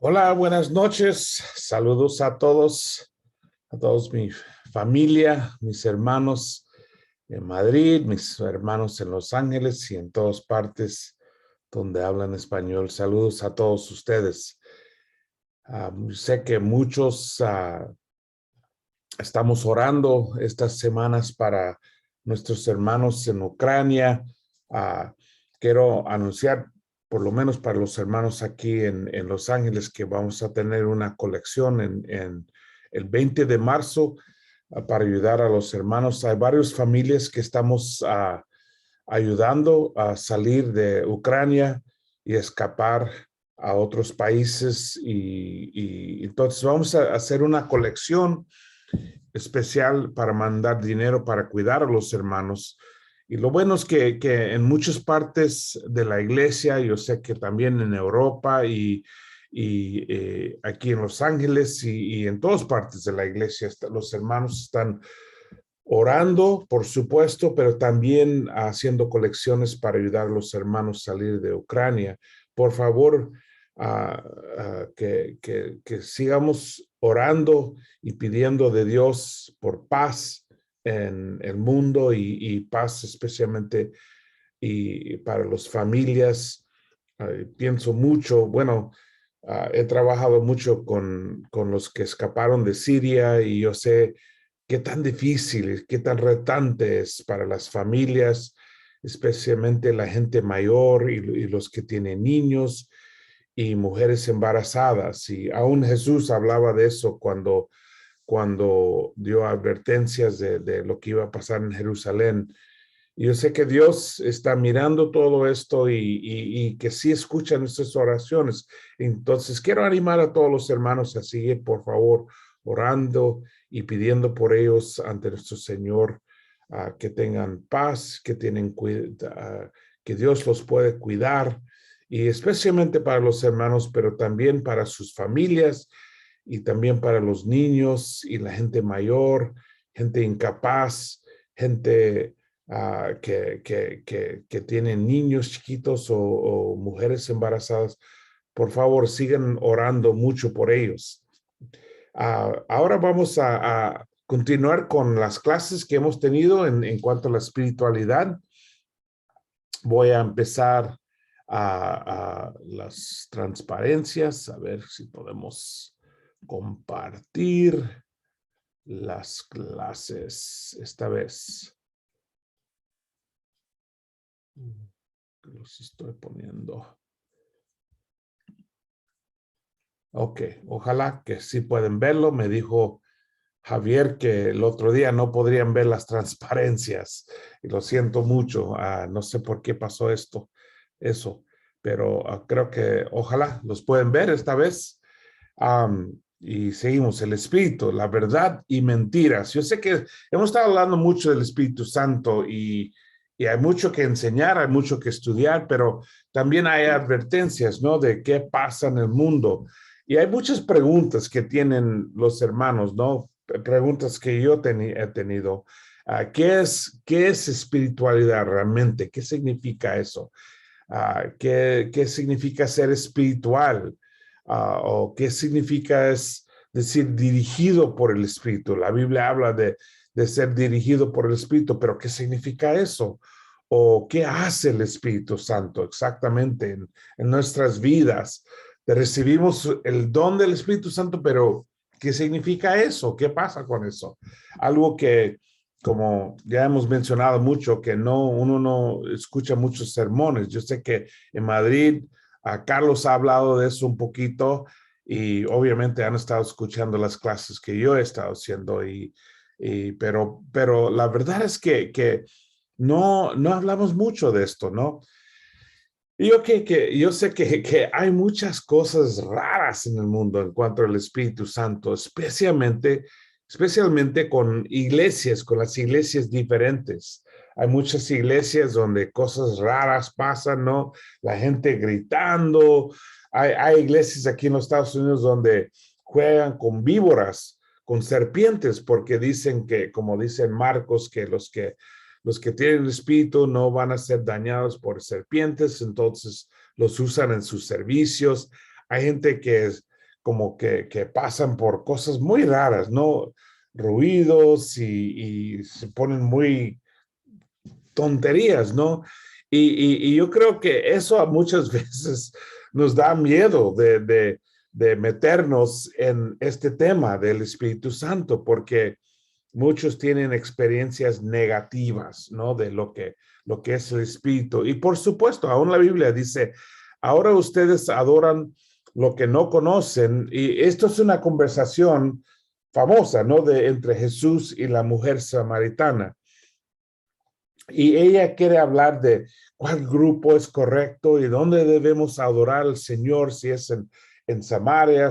Hola, buenas noches. Saludos a todos mi familia, mis hermanos en Madrid, mis hermanos en Los Ángeles y en todas partes donde hablan español. Saludos a todos ustedes. Sé que muchos estamos orando estas semanas para nuestros hermanos en Ucrania. Ah, Quiero anunciar, por lo menos para los hermanos aquí en Los Ángeles, que vamos a tener una colección en el 20 de marzo para ayudar a los hermanos. Hay varias familias que estamos ayudando a salir de Ucrania y escapar a otros países. Y entonces vamos a hacer una colección especial para mandar dinero para cuidar a los hermanos. Y lo bueno es que en muchas partes de la iglesia, yo sé que también en Europa y aquí en Los Ángeles y en todas partes de la iglesia, los hermanos están orando, por supuesto, pero también haciendo colecciones para ayudar a los hermanos a salir de Ucrania. Por favor, que sigamos orando y pidiendo de Dios por paz en el mundo y paz especialmente y para las familias. Pienso mucho, bueno, he trabajado mucho con los que escaparon de Siria y yo sé qué tan difícil, qué tan retante es para las familias, especialmente la gente mayor y los que tienen niños y mujeres embarazadas. Y aún Jesús hablaba de eso cuando dio advertencias de lo que iba a pasar en Jerusalén. Y yo sé que Dios está mirando todo esto y que sí escucha nuestras oraciones. Entonces, quiero animar a todos los hermanos a seguir, por favor, orando y pidiendo por ellos ante nuestro Señor, que tengan paz, que Dios los puede cuidar, y especialmente para los hermanos, pero también para sus familias y también para los niños y la gente mayor, gente incapaz, gente que tienen niños chiquitos o mujeres embarazadas. Por favor, sigan orando mucho por ellos. Ahora vamos a continuar con las clases que hemos tenido en cuanto a la espiritualidad. Voy a empezar a las transparencias, a ver si podemos compartir las clases esta vez. Los estoy poniendo. Ok, ojalá que sí pueden verlo. Me dijo Javier que el otro día no podrían ver las transparencias y lo siento mucho. No sé por qué pasó eso, pero creo que ojalá los pueden ver esta vez. Y seguimos el Espíritu, la verdad y mentiras. Yo sé que hemos estado hablando mucho del Espíritu Santo y hay mucho que enseñar, hay mucho que estudiar, pero también hay advertencias, ¿no? De qué pasa en el mundo. Y hay muchas preguntas que tienen los hermanos, ¿no? Preguntas que yo he tenido. ¿Qué es espiritualidad realmente? ¿Qué significa eso? ¿Qué significa ser espiritual? ¿O qué significa es decir dirigido por el Espíritu? La Biblia habla de ser dirigido por el Espíritu, pero ¿qué significa eso? ¿O qué hace el Espíritu Santo exactamente en nuestras vidas? Recibimos el don del Espíritu Santo, pero ¿qué significa eso? ¿Qué pasa con eso? Algo que, como ya hemos mencionado mucho, que uno no escucha muchos sermones. Yo sé que en Madrid, Carlos ha hablado de eso un poquito y obviamente han estado escuchando las clases que yo he estado haciendo, pero la verdad es que no hablamos mucho de esto, ¿no? Yo sé que hay muchas cosas raras en el mundo en cuanto al Espíritu Santo, especialmente con iglesias, con las iglesias diferentes. Hay muchas iglesias donde cosas raras pasan, ¿no? La gente gritando. Hay iglesias aquí en los Estados Unidos donde juegan con víboras, con serpientes, porque dicen que, como dicen Marcos, que los que tienen el espíritu no van a ser dañados por serpientes, entonces los usan en sus servicios. Hay gente que como que pasan por cosas muy raras, ¿no? Ruidos y se ponen muy tonterías, ¿no? Y yo creo que eso a muchas veces nos da miedo de meternos en este tema del Espíritu Santo, porque muchos tienen experiencias negativas, ¿no? De lo que es el Espíritu. Y por supuesto, aún la Biblia dice, ahora ustedes adoran lo que no conocen. Y esto es una conversación famosa, ¿no? Entre Jesús y la mujer samaritana. Y ella quiere hablar de cuál grupo es correcto y dónde debemos adorar al Señor, si es en Samaria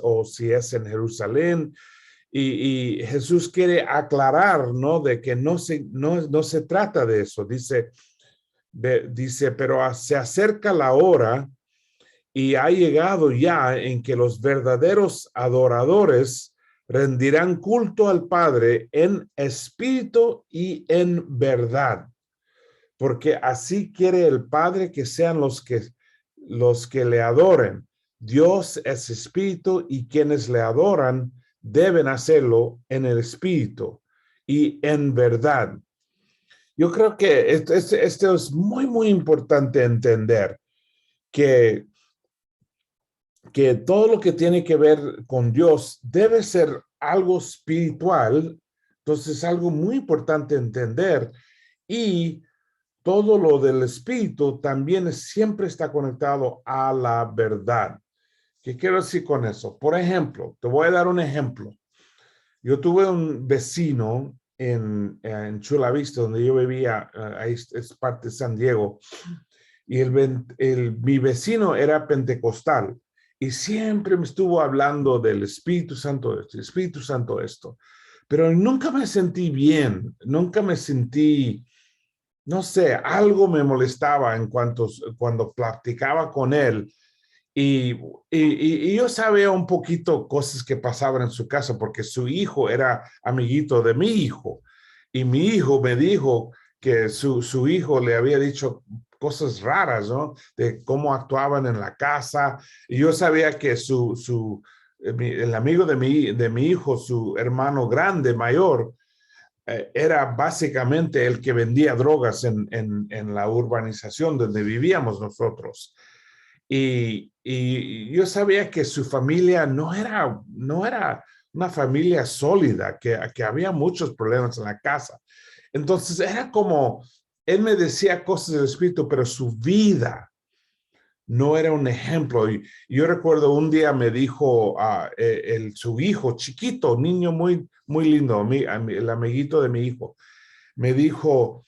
o si es en Jerusalén. Y Jesús quiere aclarar, ¿no? De que no se trata de eso. Dice, pero se acerca la hora y ha llegado ya en que los verdaderos adoradores rendirán culto al Padre en espíritu y en verdad, porque así quiere el Padre que sean los que le adoren. Dios es espíritu y quienes le adoran deben hacerlo en el espíritu y en verdad. Yo creo que esto es muy, muy importante entender que, que todo lo que tiene que ver con Dios debe ser algo espiritual. Entonces es algo muy importante entender, y todo lo del espíritu también siempre está conectado a la verdad. ¿Qué quiero decir con eso? Por ejemplo, te voy a dar un ejemplo. Yo tuve un vecino en Chula Vista, donde yo vivía, ahí es parte de San Diego, y mi vecino era pentecostal y siempre me estuvo hablando del Espíritu Santo esto, el Espíritu Santo esto, pero nunca me sentí bien, nunca me sentí, no sé, algo me molestaba cuando platicaba con él. Y yo sabía un poquito cosas que pasaban en su casa porque su hijo era amiguito de mi hijo, y mi hijo me dijo que su hijo le había dicho cosas raras, ¿no? De cómo actuaban en la casa. Y yo sabía que el amigo de mi hijo, su hermano grande, mayor, era básicamente el que vendía drogas en la urbanización donde vivíamos nosotros. Y yo sabía que su familia no era una familia sólida, que había muchos problemas en la casa. Entonces era como, él me decía cosas del espíritu, pero su vida no era un ejemplo. Y yo recuerdo un día me dijo su hijo chiquito, niño muy, muy lindo, el amiguito de mi hijo, me dijo,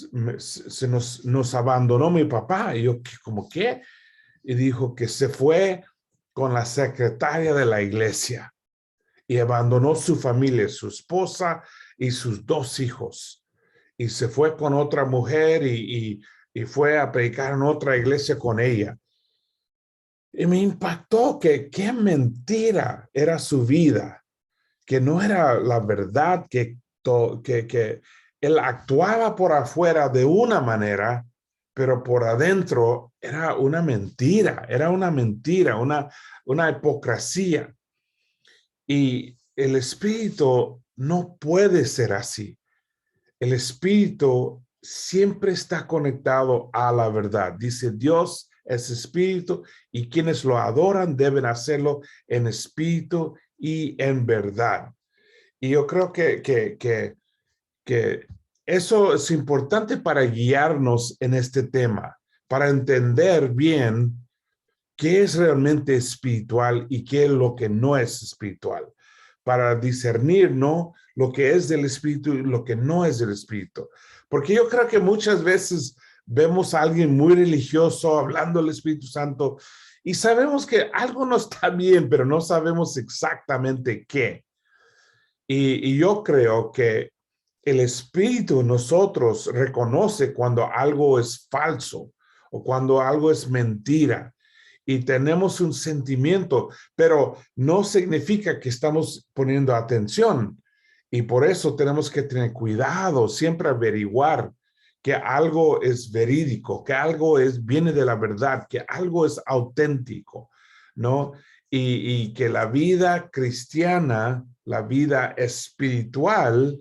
nos abandonó mi papá. Y yo, ¿cómo qué? Y dijo que se fue con la secretaria de la iglesia y abandonó su familia, su esposa y sus dos hijos. Y se fue con otra mujer y fue a predicar en otra iglesia con ella. Y me impactó que qué mentira era su vida, que no era la verdad, que él actuaba por afuera de una manera, pero por adentro era una mentira, una hipocresía. Y el espíritu no puede ser así. El espíritu siempre está conectado a la verdad. Dice, Dios es espíritu y quienes lo adoran deben hacerlo en espíritu y en verdad. Y yo creo que eso es importante para guiarnos en este tema, para entender bien qué es realmente espiritual y qué es lo que no es espiritual, para discernir, ¿no? Lo que es del espíritu y lo que no es del espíritu. Porque yo creo que muchas veces vemos a alguien muy religioso hablando del Espíritu Santo y sabemos que algo no está bien, pero no sabemos exactamente qué. Y yo creo que el espíritu en nosotros reconoce cuando algo es falso o cuando algo es mentira, y tenemos un sentimiento, pero no significa que estamos poniendo atención. Y por eso tenemos que tener cuidado, siempre averiguar que algo es verídico, que algo viene de la verdad, que algo es auténtico, ¿no? y que la vida cristiana, la vida espiritual,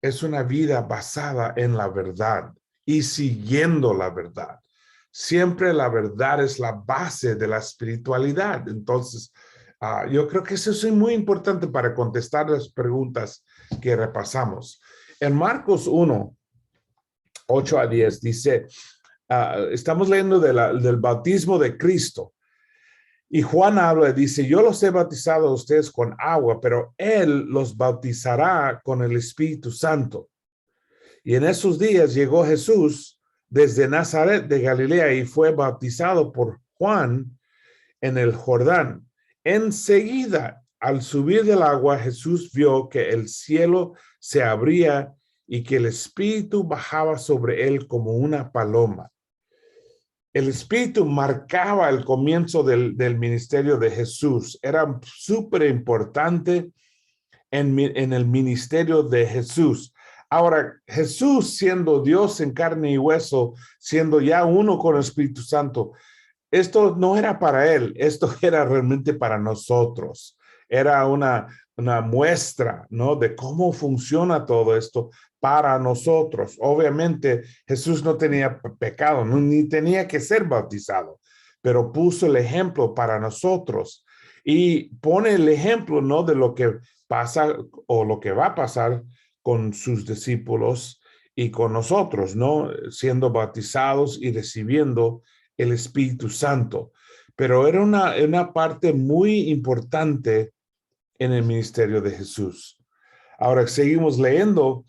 es una vida basada en la verdad y siguiendo la verdad. Siempre la verdad es la base de la espiritualidad. Entonces, yo creo que eso es muy importante para contestar las preguntas que repasamos. En Marcos 1, 8 a 10 dice, estamos leyendo del bautismo de Cristo. Y Juan habla y dice, yo los he bautizado a ustedes con agua, pero él los bautizará con el Espíritu Santo. Y en esos días llegó Jesús desde Nazaret de Galilea y fue bautizado por Juan en el Jordán. Enseguida, al subir del agua, Jesús vio que el cielo se abría y que el Espíritu bajaba sobre él como una paloma. El Espíritu marcaba el comienzo del ministerio de Jesús. Era súper importante en el ministerio de Jesús. Ahora, Jesús siendo Dios en carne y hueso, siendo ya uno con el Espíritu Santo, esto no era para él, esto era realmente para nosotros. Era una muestra, ¿no? De cómo funciona todo esto para nosotros. Obviamente, Jesús no tenía pecado, ni tenía que ser bautizado, pero puso el ejemplo para nosotros y pone el ejemplo, ¿no? De lo que pasa o lo que va a pasar con sus discípulos y con nosotros, ¿no? Siendo bautizados y recibiendo el Espíritu Santo. Pero era una parte muy importante en el ministerio de Jesús. Ahora seguimos leyendo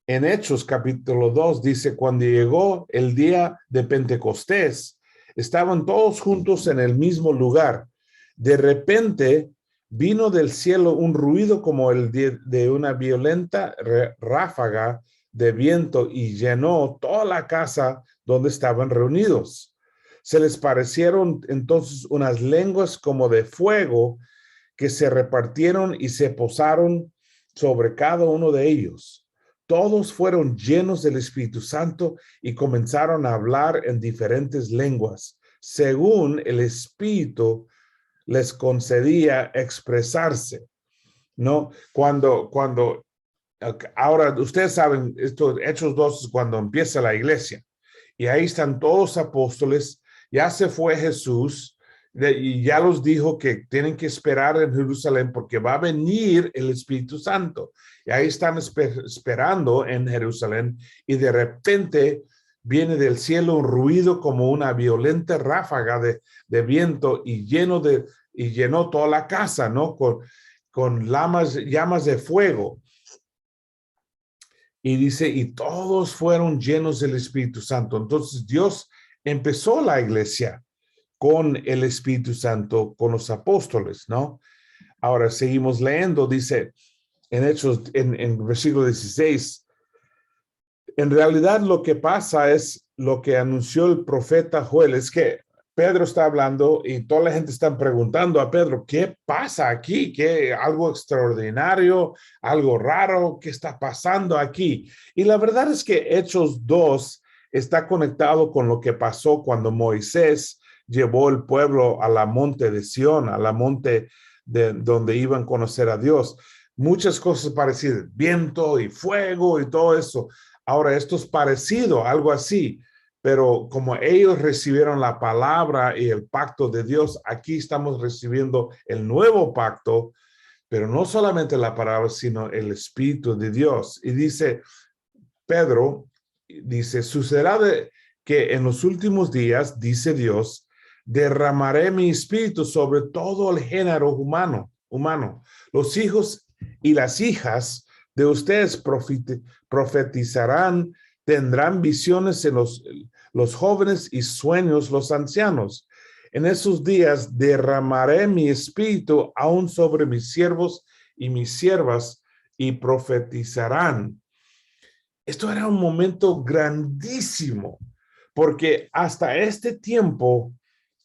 en Hechos capítulo 2, dice, cuando llegó el día de Pentecostés, estaban todos juntos en el mismo lugar. De repente vino del cielo un ruido como el de una violenta ráfaga de viento y llenó toda la casa donde estaban reunidos. Se les parecieron entonces unas lenguas como de fuego que se repartieron y se posaron sobre cada uno de ellos. Todos fueron llenos del Espíritu Santo y comenzaron a hablar en diferentes lenguas, según el Espíritu les concedía expresarse, ¿no? Ahora ustedes saben, esto, Hechos 2 es cuando empieza la iglesia, y ahí están todos los apóstoles, ya se fue Jesús, y ya los dijo que tienen que esperar en Jerusalén porque va a venir el Espíritu Santo. Y ahí están esperando en Jerusalén y de repente viene del cielo un ruido como una violenta ráfaga de viento y llenó toda la casa, ¿no? Con llamas de fuego. Y dice, y todos fueron llenos del Espíritu Santo. Entonces Dios empezó la iglesia con el Espíritu Santo, con los apóstoles, ¿no? Ahora seguimos leyendo, dice en Hechos, en versículo 16, en realidad lo que pasa es lo que anunció el profeta Joel, es que Pedro está hablando y toda la gente está preguntando a Pedro, ¿qué pasa aquí? ¿Qué algo extraordinario, algo raro? ¿Qué está pasando aquí? Y la verdad es que Hechos 2 está conectado con lo que pasó cuando Moisés llevó el pueblo a la monte de Sión, a la monte de donde iban a conocer a Dios. Muchas cosas parecidas, viento y fuego y todo eso. Ahora, esto es parecido, algo así, pero como ellos recibieron la palabra y el pacto de Dios, aquí estamos recibiendo el nuevo pacto, pero no solamente la palabra, sino el Espíritu de Dios. Y dice Pedro, dice, sucederá que en los últimos días, dice Dios, derramaré mi espíritu sobre todo el género humano. Los hijos y las hijas de ustedes profetizarán, tendrán visiones en los jóvenes y sueños los ancianos. En esos días derramaré mi espíritu aún sobre mis siervos y mis siervas y profetizarán. Esto era un momento grandísimo, porque hasta este tiempo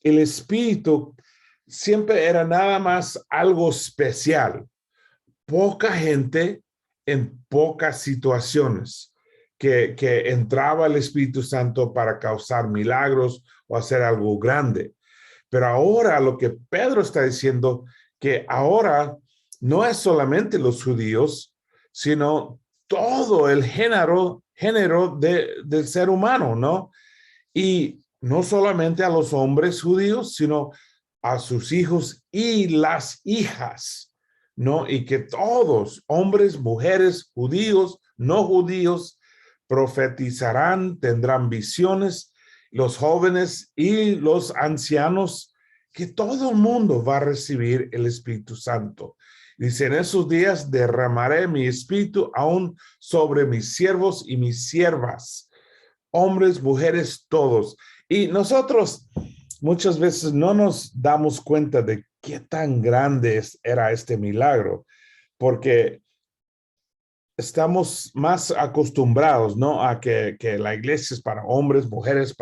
el espíritu siempre era nada más algo especial. Poca gente en pocas situaciones que entraba el Espíritu Santo para causar milagros o hacer algo grande. Pero ahora lo que Pedro está diciendo, que ahora no es solamente los judíos, sino todo el género del ser humano, ¿no? Y no solamente a los hombres judíos, sino a sus hijos y las hijas, ¿no? Y que todos, hombres, mujeres, judíos, no judíos, profetizarán, tendrán visiones, los jóvenes y los ancianos, que todo el mundo va a recibir el Espíritu Santo. Dice, en esos días derramaré mi espíritu aún sobre mis siervos y mis siervas, hombres, mujeres, todos. Y nosotros muchas veces no nos damos cuenta de qué tan grande era este milagro, porque estamos más acostumbrados, ¿no? A que la iglesia es para hombres, mujeres,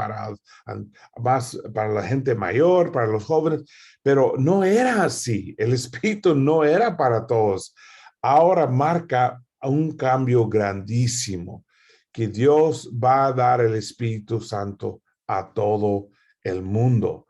más para la gente mayor, para los jóvenes, pero no era así. El Espíritu no era para todos. Ahora marca un cambio grandísimo, que Dios va a dar el Espíritu Santo a todo el mundo.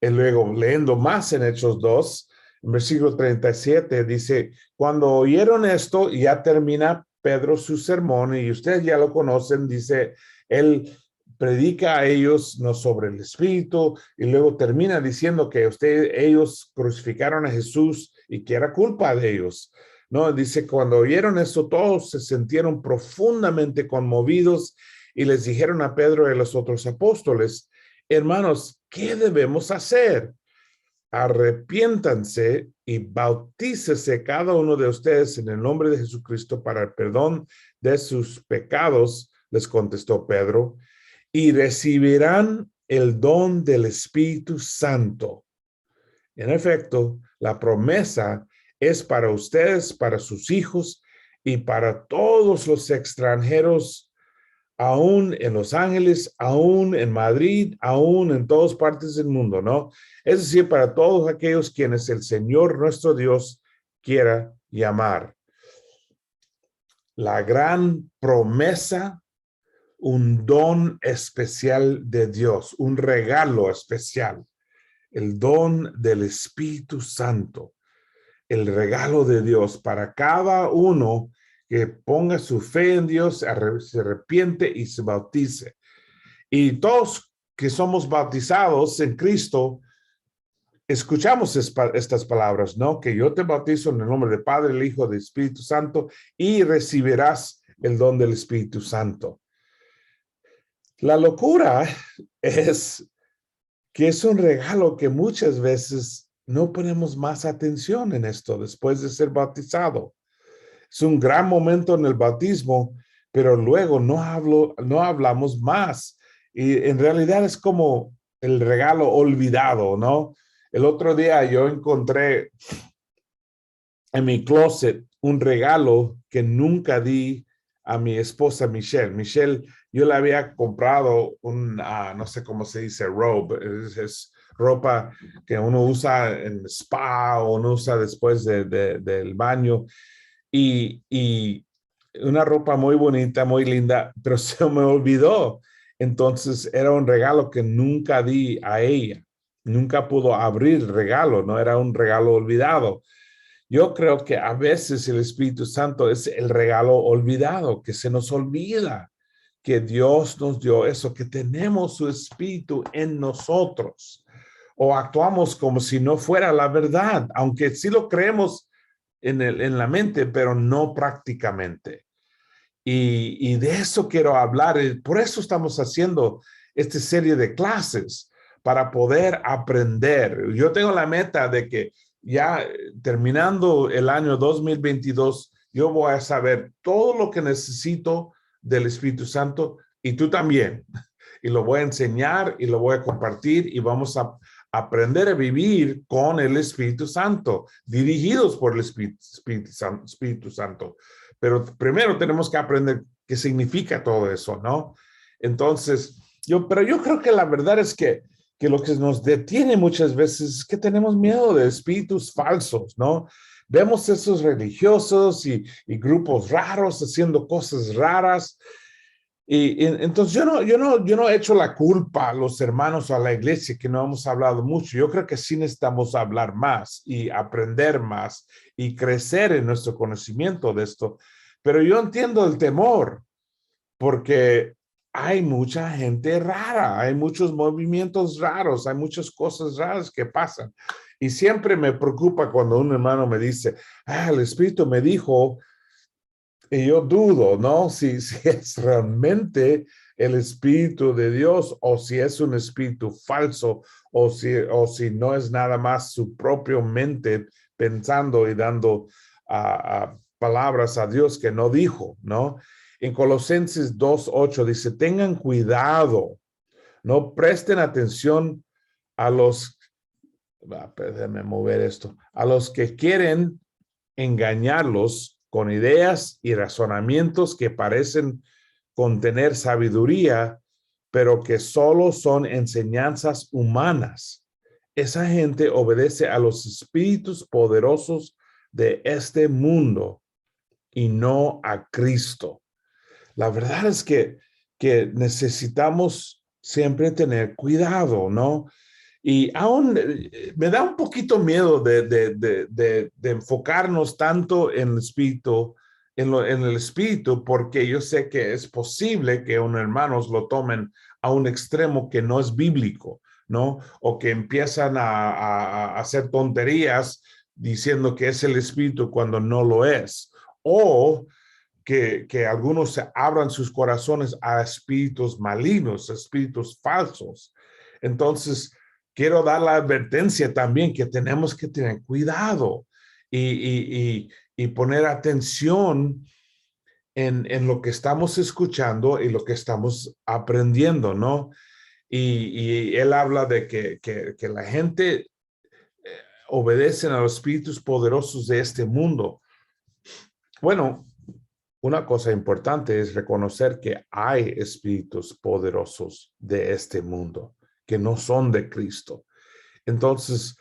Y luego, leyendo más en Hechos 2, en versículo 37, dice, cuando oyeron esto, ya termina Pedro su sermón, y ustedes ya lo conocen, dice, él predica a ellos no sobre el Espíritu, y luego termina diciendo que ellos crucificaron a Jesús y que era culpa de ellos. No, dice, cuando oyeron esto, todos se sintieron profundamente conmovidos y les dijeron a Pedro y a los otros apóstoles, hermanos, ¿qué debemos hacer? Arrepiéntanse y bautícese cada uno de ustedes en el nombre de Jesucristo para el perdón de sus pecados, les contestó Pedro, y recibirán el don del Espíritu Santo. En efecto, la promesa es para ustedes, para sus hijos y para todos los extranjeros, aún en Los Ángeles, aún en Madrid, aún en todas partes del mundo, ¿no? Es decir, para todos aquellos quienes el Señor nuestro Dios quiera llamar. La gran promesa, un don especial de Dios, un regalo especial, el don del Espíritu Santo, el regalo de Dios para cada uno que ponga su fe en Dios, se arrepiente y se bautice. Y todos que somos bautizados en Cristo, escuchamos estas palabras, ¿no? Que yo te bautizo en el nombre del Padre, el Hijo, del Espíritu Santo, y recibirás el don del Espíritu Santo. La locura es que es un regalo que muchas veces no ponemos más atención en esto después de ser bautizado. Es un gran momento en el bautismo, pero luego no hablamos más. Y en realidad es como el regalo olvidado, ¿no? El otro día yo encontré en mi closet un regalo que nunca di a mi esposa Michelle. Michelle, yo le había comprado no sé cómo se dice, robe. Es ropa que uno usa en spa o uno usa después del baño. Y una ropa muy bonita, muy linda, pero se me olvidó. Entonces era un regalo que nunca di a ella. Nunca pudo abrir el regalo, no era un regalo olvidado. Yo creo que a veces el Espíritu Santo es el regalo olvidado, que se nos olvida que Dios nos dio eso, que tenemos su Espíritu en nosotros. O actuamos como si no fuera la verdad, aunque sí lo creemos en la mente, pero no prácticamente. Y de eso quiero hablar. Por eso estamos haciendo esta serie de clases, para poder aprender. Yo tengo la meta de que ya terminando el año 2022, yo voy a saber todo lo que necesito del Espíritu Santo, y tú también. Y lo voy a enseñar y lo voy a compartir, y vamos a aprender a vivir con el Espíritu Santo, dirigidos por el Espíritu Santo. Pero primero tenemos que aprender qué significa todo eso, ¿no? Entonces, pero yo creo que la verdad es que lo que nos detiene muchas veces es que tenemos miedo de espíritus falsos, ¿no? Vemos esos religiosos y grupos raros haciendo cosas raras, Entonces yo no echo la culpa a los hermanos o a la iglesia que no hemos hablado mucho. Yo creo que sí necesitamos hablar más y aprender más y crecer en nuestro conocimiento de esto. Pero yo entiendo el temor porque hay mucha gente rara, hay muchos movimientos raros, hay muchas cosas raras que pasan. Y siempre me preocupa cuando un hermano me dice, el Espíritu me dijo, y yo dudo, ¿no? Si es realmente el Espíritu de Dios o si es un espíritu falso o si no es nada más su propia mente pensando y dando palabras a Dios que no dijo, ¿no? En Colosenses 2:8 dice, tengan cuidado, no presten atención a los, déjenme mover esto, a los que quieren engañarlos con ideas y razonamientos que parecen contener sabiduría, pero que solo son enseñanzas humanas. Esa gente obedece a los espíritus poderosos de este mundo y no a Cristo. La verdad es que necesitamos siempre tener cuidado, ¿no? Y aún me da un poquito miedo de enfocarnos tanto en el espíritu, en el espíritu, porque yo sé que es posible que unos hermanos lo tomen a un extremo que no es bíblico, ¿no? O que empiezan a hacer tonterías diciendo que es el espíritu cuando no lo es. O que algunos se abran sus corazones a espíritus malignos, espíritus falsos. Entonces, quiero dar la advertencia también que tenemos que tener cuidado y poner atención en lo que estamos escuchando y lo que estamos aprendiendo, ¿no? Y él habla de que la gente obedece a los espíritus poderosos de este mundo. Bueno, una cosa importante es reconocer que hay espíritus poderosos de este mundo que no son de Cristo. Entonces,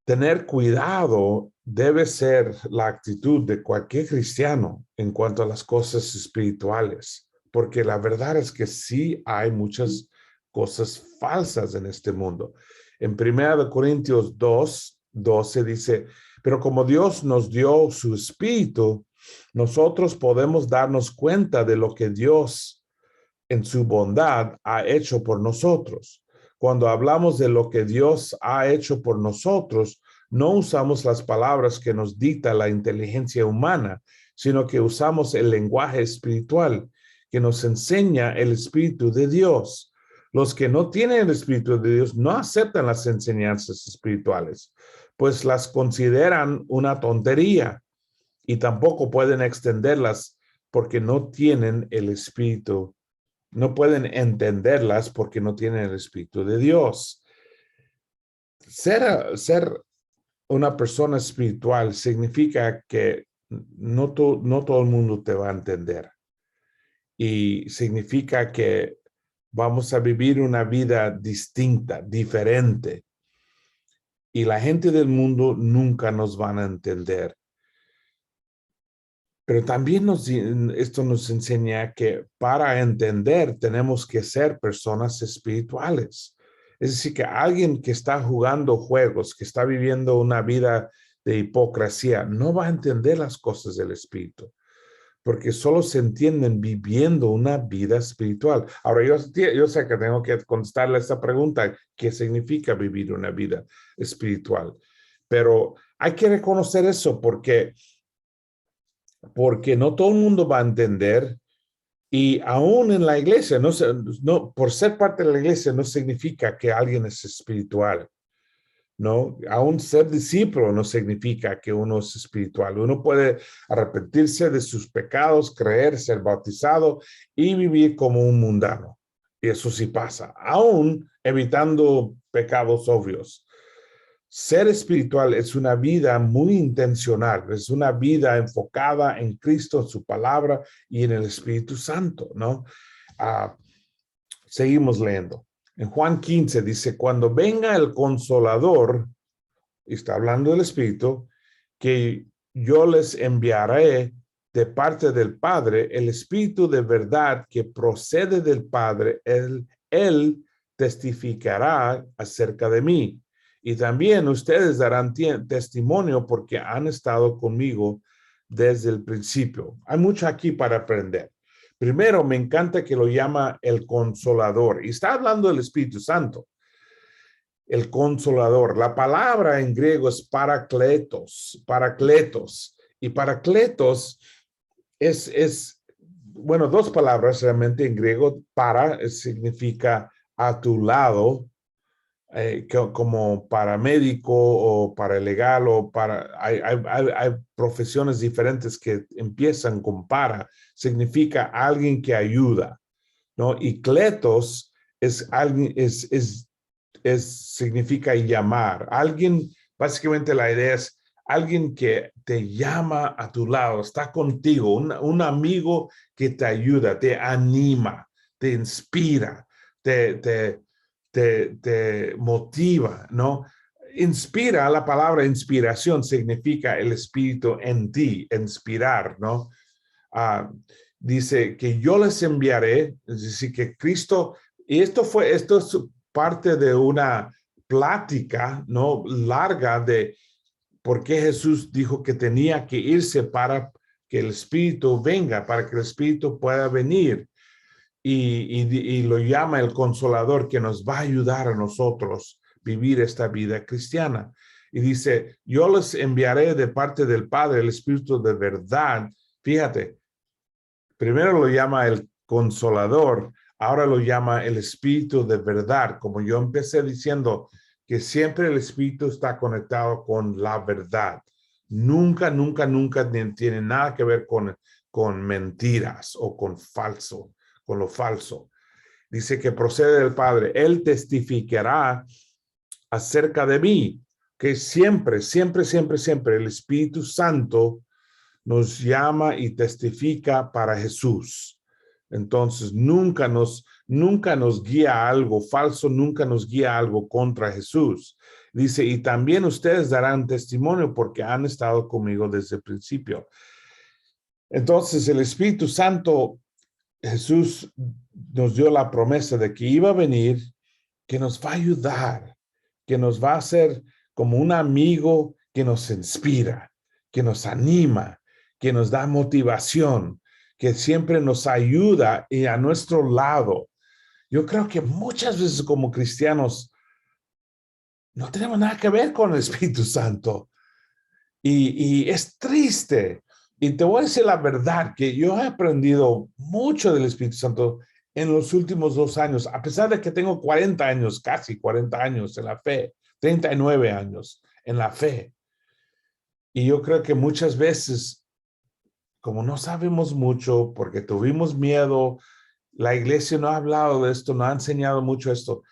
tener cuidado debe ser la actitud de cualquier cristiano en cuanto a las cosas espirituales, porque la verdad es que sí hay muchas cosas falsas en este mundo. En 1 Corintios 2:12 dice, pero como Dios nos dio su espíritu, nosotros podemos darnos cuenta de lo que Dios en su bondad ha hecho por nosotros. Cuando hablamos de lo que Dios ha hecho por nosotros, no usamos las palabras que nos dicta la inteligencia humana, sino que usamos el lenguaje espiritual que nos enseña el Espíritu de Dios. Los que no tienen el Espíritu de Dios no aceptan las enseñanzas espirituales, pues las consideran una tontería y tampoco pueden extenderlas porque no tienen el Espíritu, no pueden entenderlas porque no tienen el Espíritu de Dios. Ser una persona espiritual significa que no todo el mundo te va a entender. Y significa que vamos a vivir una vida distinta, diferente. Y la gente del mundo nunca nos van a entender. Pero también esto nos enseña que para entender tenemos que ser personas espirituales. Es decir, que alguien que está jugando juegos, que está viviendo una vida de hipocresía, no va a entender las cosas del espíritu, porque solo se entienden viviendo una vida espiritual. Ahora, yo sé que tengo que contestarle esta pregunta, ¿qué significa vivir una vida espiritual? Pero hay que reconocer eso porque no todo el mundo va a entender y aún en la iglesia, por ser parte de la iglesia no significa que alguien es espiritual, ¿no? Aún ser discípulo no significa que uno es espiritual. Uno puede arrepentirse de sus pecados, creer, ser bautizado y vivir como un mundano. Y eso sí pasa, aún evitando pecados obvios. Ser espiritual es una vida muy intencional, es una vida enfocada en Cristo, en su palabra y en el Espíritu Santo, ¿no? Seguimos leyendo. En Juan 15 dice, cuando venga el Consolador, y está hablando del Espíritu, que yo les enviaré de parte del Padre, el Espíritu de verdad que procede del Padre, él testificará acerca de mí. Y también ustedes darán testimonio porque han estado conmigo desde el principio. Hay mucho aquí para aprender. Primero, me encanta que lo llama el Consolador. Y está hablando del Espíritu Santo. El Consolador. La palabra en griego es paracletos. Y paracletos bueno, dos palabras realmente en griego. Para significa a tu lado, como paramédico o paralegal o hay profesiones diferentes que empiezan con para, significa alguien que ayuda, ¿no? Y kletos es alguien, significa llamar. Alguien, básicamente la idea es alguien que te llama a tu lado, está contigo, un amigo que te ayuda, te anima, te inspira, te motiva, ¿no? Inspira, la palabra inspiración significa el espíritu en ti, inspirar, ¿no? Dice que yo les enviaré, es decir, que Cristo, y esto es parte de una plática, ¿no? Larga de por qué Jesús dijo que tenía que irse para que el Espíritu venga, para que el Espíritu pueda venir. Y lo llama el Consolador, que nos va a ayudar a nosotros vivir esta vida cristiana. Y dice, yo les enviaré de parte del Padre el Espíritu de verdad. Fíjate, primero lo llama el Consolador, ahora lo llama el Espíritu de verdad. Como yo empecé diciendo que siempre el Espíritu está conectado con la verdad. Nunca, nunca, nunca tiene nada que ver con mentiras o con lo falso. Dice que procede del Padre. Él testificará acerca de mí, que siempre, siempre, siempre, siempre el Espíritu Santo nos llama y testifica para Jesús. Entonces, nunca nos guía a algo falso, nunca nos guía a algo contra Jesús. Dice, y también ustedes darán testimonio porque han estado conmigo desde el principio. Entonces, el Espíritu Santo, Jesús nos dio la promesa de que iba a venir, que nos va a ayudar, que nos va a hacer como un amigo que nos inspira, que nos anima, que nos da motivación, que siempre nos ayuda y a nuestro lado. Yo creo que muchas veces como cristianos no tenemos nada que ver con el Espíritu Santo. Y es triste. Y te voy a decir la verdad, que yo he aprendido mucho del Espíritu Santo en los últimos 2 años, a pesar de que tengo 40 años, casi 40 años en la fe, 39 años en la fe. Y yo creo que muchas veces, como no sabemos mucho, porque tuvimos miedo, la iglesia no ha hablado de esto, no ha enseñado mucho esto.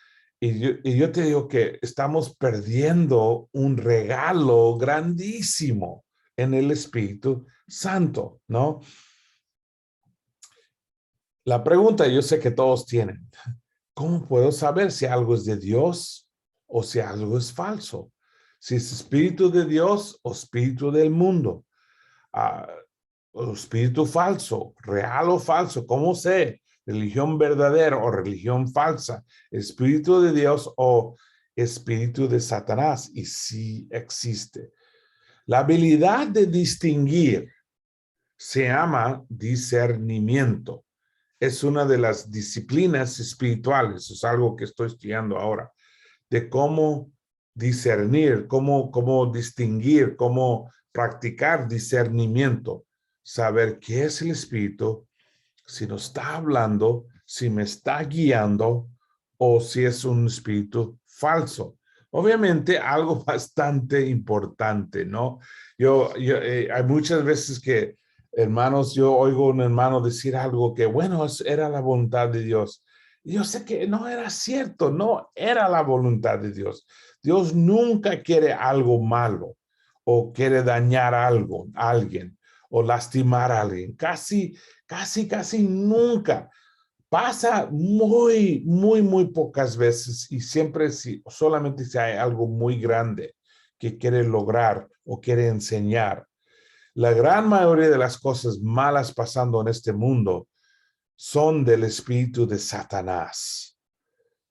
Y yo te digo que estamos perdiendo un regalo grandísimo en el Espíritu Santo, ¿no? La pregunta yo sé que todos tienen, ¿cómo puedo saber si algo es de Dios o si algo es falso? Si es espíritu de Dios o espíritu del mundo. O espíritu falso, real o falso, ¿cómo sé? Religión verdadera o religión falsa, espíritu de Dios o espíritu de Satanás, y sí existe. La habilidad de distinguir se llama discernimiento. Es una de las disciplinas espirituales, es algo que estoy estudiando ahora, de cómo discernir, cómo distinguir, cómo practicar discernimiento, saber qué es el Espíritu, si nos está hablando, si me está guiando o si es un espíritu falso. Obviamente algo bastante importante, ¿no? Hay muchas veces que, hermanos, yo oigo a un hermano decir algo que, bueno, era la voluntad de Dios. Y yo sé que no era cierto, no era la voluntad de Dios. Dios nunca quiere algo malo o quiere dañar a alguien o lastimar a alguien. Casi nunca. Pasa muy, muy, muy pocas veces y siempre solamente si hay algo muy grande que quiere lograr o quiere enseñar. La gran mayoría de las cosas malas pasando en este mundo son del espíritu de Satanás.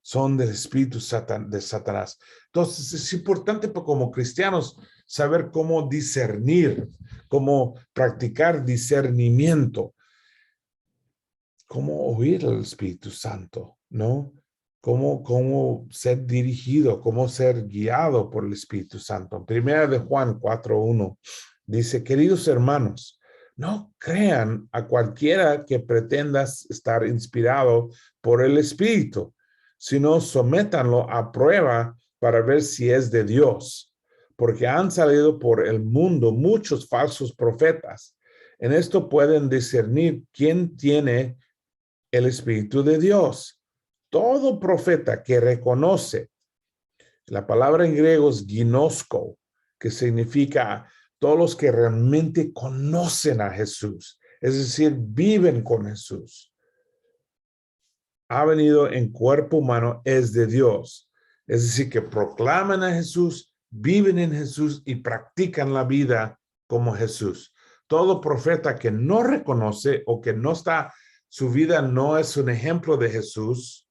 Son del espíritu de Satanás. Entonces es importante como cristianos saber cómo discernir, cómo practicar discernimiento, cómo oír al Espíritu Santo, ¿no? Cómo ser dirigido, cómo ser guiado por el Espíritu Santo. Primera de Juan 4:1 dice, queridos hermanos, no crean a cualquiera que pretenda estar inspirado por el Espíritu, sino sométanlo a prueba para ver si es de Dios, porque han salido por el mundo muchos falsos profetas. En esto pueden discernir quién tiene el Espíritu de Dios. Todo profeta que reconoce, la palabra en griego es ginosko, que significa todos los que realmente conocen a Jesús, es decir, viven con Jesús. Ha venido en cuerpo humano, es de Dios. Es decir, que proclaman a Jesús, viven en Jesús y practican la vida como Jesús. Todo profeta que no reconoce o que no está, su vida no es un ejemplo de Jesús,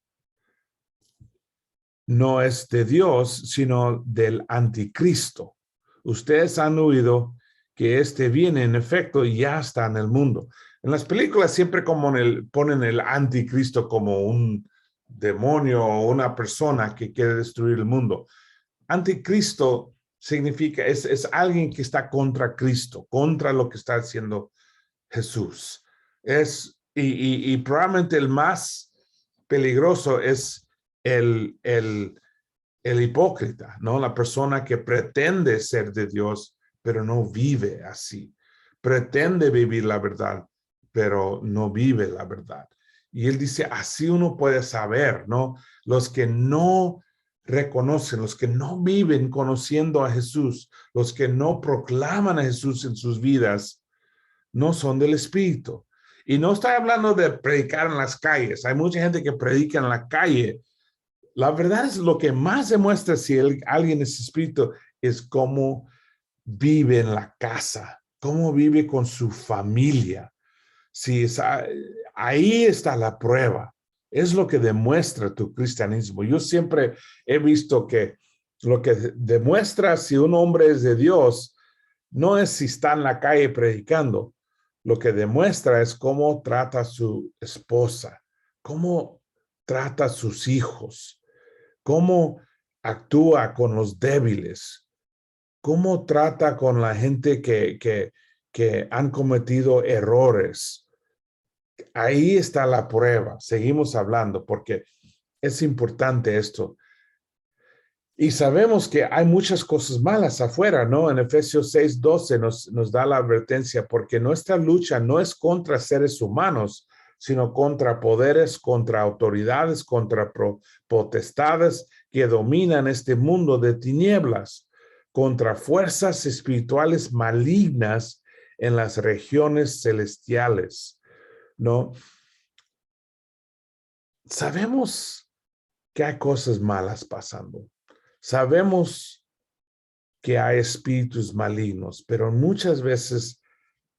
no es de Dios, sino del anticristo. Ustedes han oído que este viene en efecto y ya está en el mundo. En las películas siempre ponen el anticristo como un demonio o una persona que quiere destruir el mundo. Anticristo significa, es alguien que está contra Cristo, contra lo que está haciendo Jesús. Y probablemente el más peligroso es el hipócrita, ¿no? La persona que pretende ser de Dios, pero no vive así. Pretende vivir la verdad, pero no vive la verdad. Y él dice, así uno puede saber, ¿no? Los que no reconocen, los que no viven conociendo a Jesús, los que no proclaman a Jesús en sus vidas, no son del Espíritu. Y no estoy hablando de predicar en las calles. Hay mucha gente que predica en la calle. La verdad es lo que más demuestra si alguien es espíritu es cómo vive en la casa, cómo vive con su familia. Si es, ahí está la prueba. Es lo que demuestra tu cristianismo. Yo siempre he visto que lo que demuestra si un hombre es de Dios no es si está en la calle predicando. Lo que demuestra es cómo trata a su esposa, cómo trata a sus hijos, cómo actúa con los débiles, cómo trata con la gente que han cometido errores. Ahí está la prueba. Seguimos hablando porque es importante esto. Y sabemos que hay muchas cosas malas afuera, ¿no? En Efesios 6:12 nos da la advertencia, porque nuestra lucha no es contra seres humanos, sino contra poderes, contra autoridades, contra potestades que dominan este mundo de tinieblas, contra fuerzas espirituales malignas en las regiones celestiales, ¿no? Sabemos que hay cosas malas pasando. Sabemos que hay espíritus malignos, pero muchas veces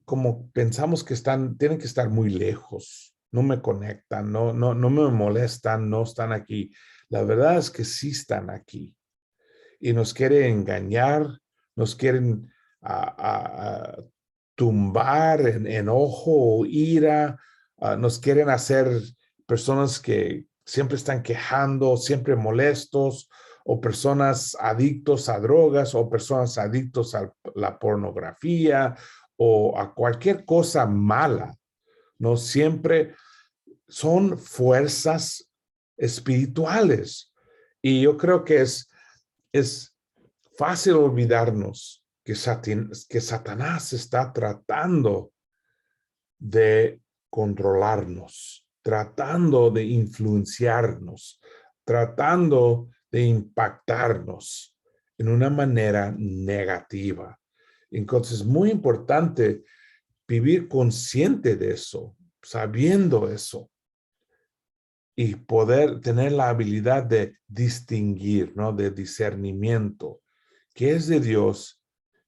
como pensamos que tienen que estar muy lejos, no me conectan, no me molestan, no están aquí. La verdad es que sí están aquí y nos quieren engañar, nos quieren tumbar en enojo o ira, nos quieren hacer personas que siempre están quejando, siempre molestos, o personas adictos a drogas, o personas adictos a la pornografía, o a cualquier cosa mala, ¿no? Siempre son fuerzas espirituales. Y yo creo que es fácil olvidarnos que Satanás está tratando de controlarnos, tratando de influenciarnos, tratando de impactarnos en una manera negativa. Entonces, es muy importante vivir consciente de eso, sabiendo eso y poder tener la habilidad de distinguir, ¿no? De discernimiento, qué es de Dios,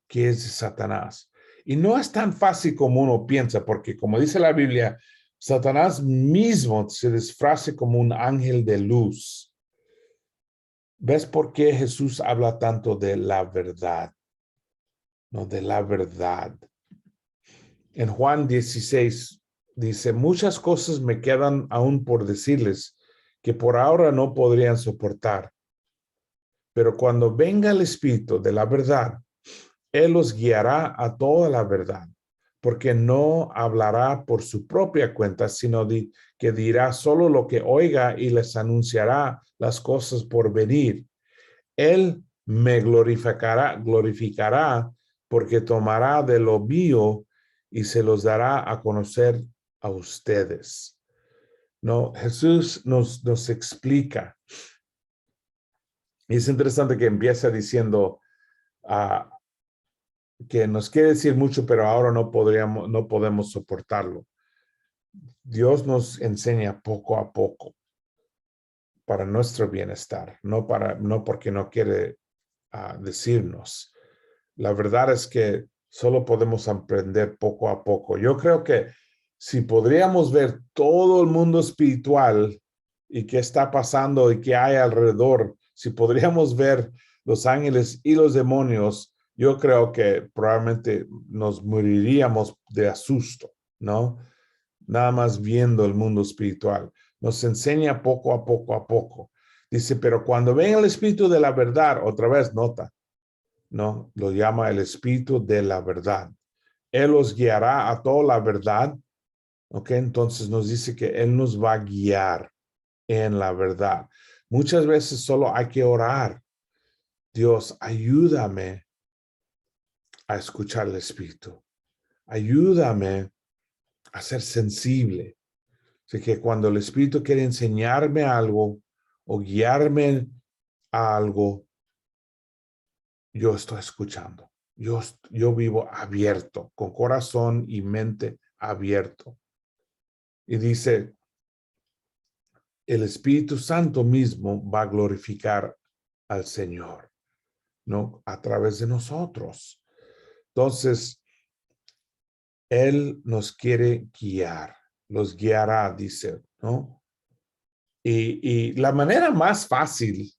qué es de Satanás. Y no es tan fácil como uno piensa, porque como dice la Biblia, Satanás mismo se disfraza como un ángel de luz. ¿Ves por qué Jesús habla tanto de la verdad? No, de la verdad. En Juan 16 dice, muchas cosas me quedan aún por decirles que por ahora no podrían soportar. Pero cuando venga el Espíritu de la verdad, Él los guiará a toda la verdad, porque no hablará por su propia cuenta, sino que dirá solo lo que oiga y les anunciará las cosas por venir. Él me glorificará porque tomará de lo mío y se los dará a conocer a ustedes. No, Jesús nos explica. Y es interesante que empieza diciendo que nos quiere decir mucho, pero ahora no podemos soportarlo. Dios nos enseña poco a poco para nuestro bienestar, no porque no quiere decirnos. La verdad es que solo podemos aprender poco a poco. Yo creo que si podríamos ver todo el mundo espiritual y qué está pasando y qué hay alrededor, si podríamos ver los ángeles y los demonios, yo creo que probablemente nos moriríamos de asusto, ¿no? Nada más viendo el mundo espiritual. Nos enseña poco a poco a poco. Dice, pero cuando venga el espíritu de la verdad, otra vez nota, ¿no? Lo llama el espíritu de la verdad. Él los guiará a toda la verdad, ¿ok? Entonces nos dice que Él nos va a guiar en la verdad. Muchas veces solo hay que orar. Dios, ayúdame a escuchar el espíritu. Ayúdame a ser sensible. Así que cuando el espíritu quiere enseñarme algo o guiarme a algo, yo estoy escuchando. Yo vivo abierto, con corazón y mente abierto. Y dice, el Espíritu Santo mismo va a glorificar al Señor, ¿no? A través de nosotros. Entonces, Él nos quiere guiar, los guiará, dice, ¿no? Y la manera más fácil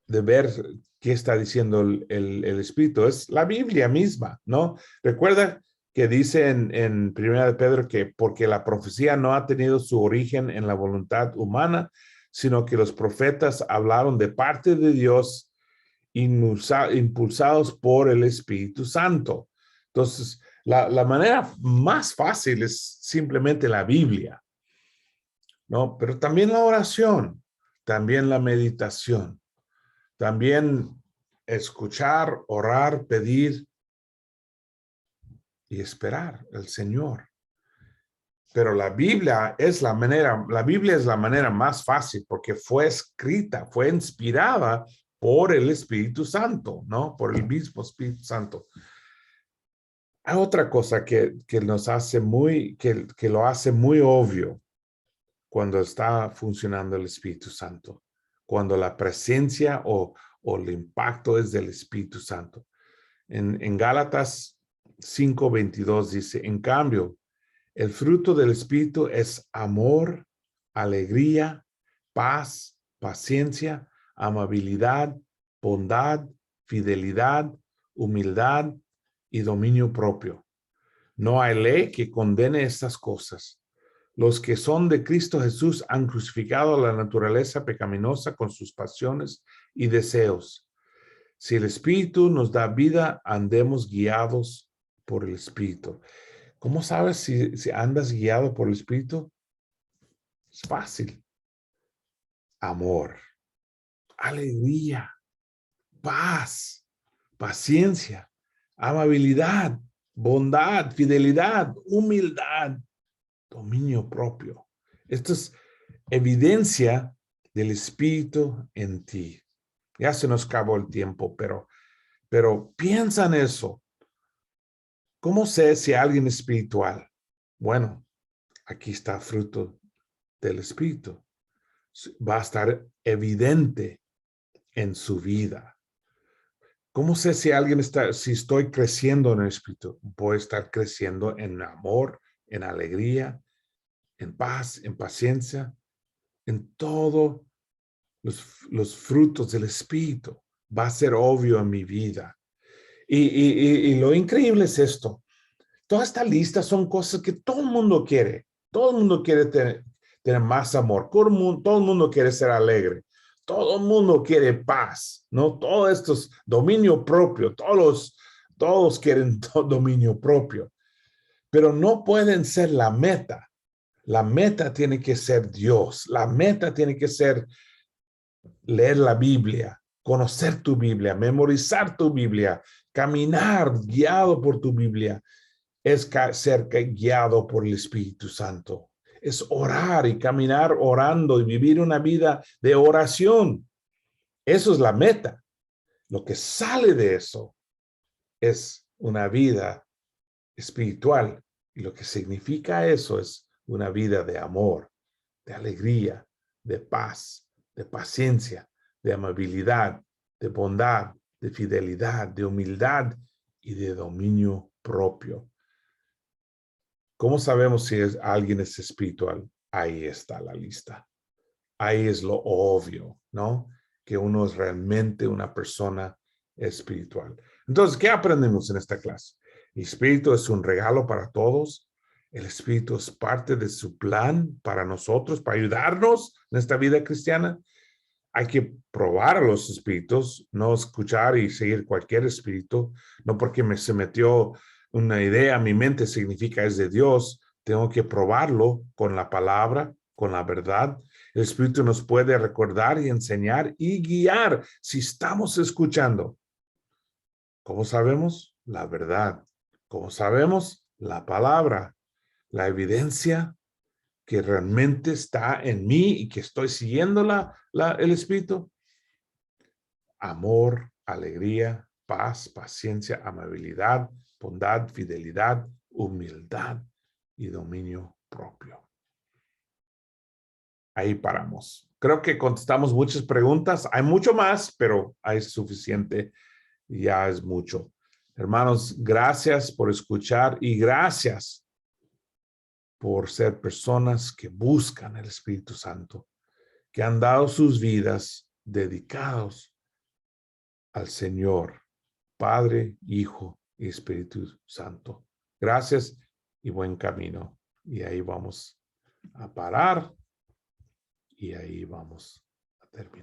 de ver qué está diciendo el Espíritu es la Biblia misma, ¿no? Recuerda que dice en Primera de Pedro que porque la profecía no ha tenido su origen en la voluntad humana, sino que los profetas hablaron de parte de Dios impulsados por el Espíritu Santo. Entonces, la manera más fácil es simplemente la Biblia, ¿no? Pero también la oración, también la meditación, también escuchar, orar, pedir y esperar al Señor. Pero la Biblia es la manera más fácil porque fue escrita, fue inspirada por el Espíritu Santo, ¿no? Por el mismo Espíritu Santo. Hay otra cosa que lo hace muy obvio cuando está funcionando el Espíritu Santo, cuando la presencia o el impacto es del Espíritu Santo. En Gálatas 5:22 dice, en cambio, el fruto del Espíritu es amor, alegría, paz, paciencia, amabilidad, bondad, fidelidad, humildad y dominio propio. No hay ley que condene estas cosas. Los que son de Cristo Jesús han crucificado la naturaleza pecaminosa con sus pasiones y deseos. Si el Espíritu nos da vida, andemos guiados por el Espíritu. ¿Cómo sabes si andas guiado por el Espíritu? Es fácil. Amor, alegría, paz, paciencia, amabilidad, bondad, fidelidad, humildad, dominio propio. Esto es evidencia del Espíritu en ti. Ya se nos acabó el tiempo, pero piensa en eso. ¿Cómo sé si alguien es espiritual? Bueno, aquí está fruto del Espíritu. Va a estar evidente en su vida. ¿Cómo sé si si estoy creciendo en el Espíritu? Voy a estar creciendo en amor, en alegría, en paz, en paciencia, en todos los frutos del Espíritu. Va a ser obvio en mi vida. Y lo increíble es esto. Toda esta lista son cosas que todo el mundo quiere. Todo el mundo quiere tener más amor. Todo el mundo quiere ser alegre. Todo el mundo quiere paz, ¿no? Todo esto es dominio propio. Todos quieren dominio propio. Pero no pueden ser la meta. La meta tiene que ser Dios. La meta tiene que ser leer la Biblia, conocer tu Biblia, memorizar tu Biblia, caminar guiado por tu Biblia. Es ser guiado por el Espíritu Santo. Es orar y caminar orando y vivir una vida de oración. Eso es la meta. Lo que sale de eso es una vida espiritual. Y lo que significa eso es una vida de amor, de alegría, de paz, de paciencia, de amabilidad, de bondad, de fidelidad, de humildad y de dominio propio. ¿Cómo sabemos si alguien es espiritual? Ahí está la lista. Ahí es lo obvio, ¿no? Que uno es realmente una persona espiritual. Entonces, ¿qué aprendemos en esta clase? El Espíritu es un regalo para todos. El Espíritu es parte de su plan para nosotros, para ayudarnos en esta vida cristiana. Hay que probar a los espíritus, no escuchar y seguir cualquier espíritu, no porque se metió una idea a mi mente significa es de Dios. Tengo que probarlo con la palabra, con la verdad. El Espíritu nos puede recordar y enseñar y guiar si estamos escuchando. ¿Cómo sabemos? La verdad. ¿Cómo sabemos? La palabra, la evidencia que realmente está en mí y que estoy siguiendo el Espíritu. Amor, alegría, paz, paciencia, amabilidad, bondad, fidelidad, humildad y dominio propio. Ahí paramos. Creo que contestamos muchas preguntas. Hay mucho más, pero hay suficiente. Ya es mucho. Hermanos, gracias por escuchar y gracias por ser personas que buscan el Espíritu Santo, que han dado sus vidas dedicados al Señor, Padre, Hijo y Espíritu Santo. Gracias y buen camino. Y ahí vamos a parar y ahí vamos a terminar.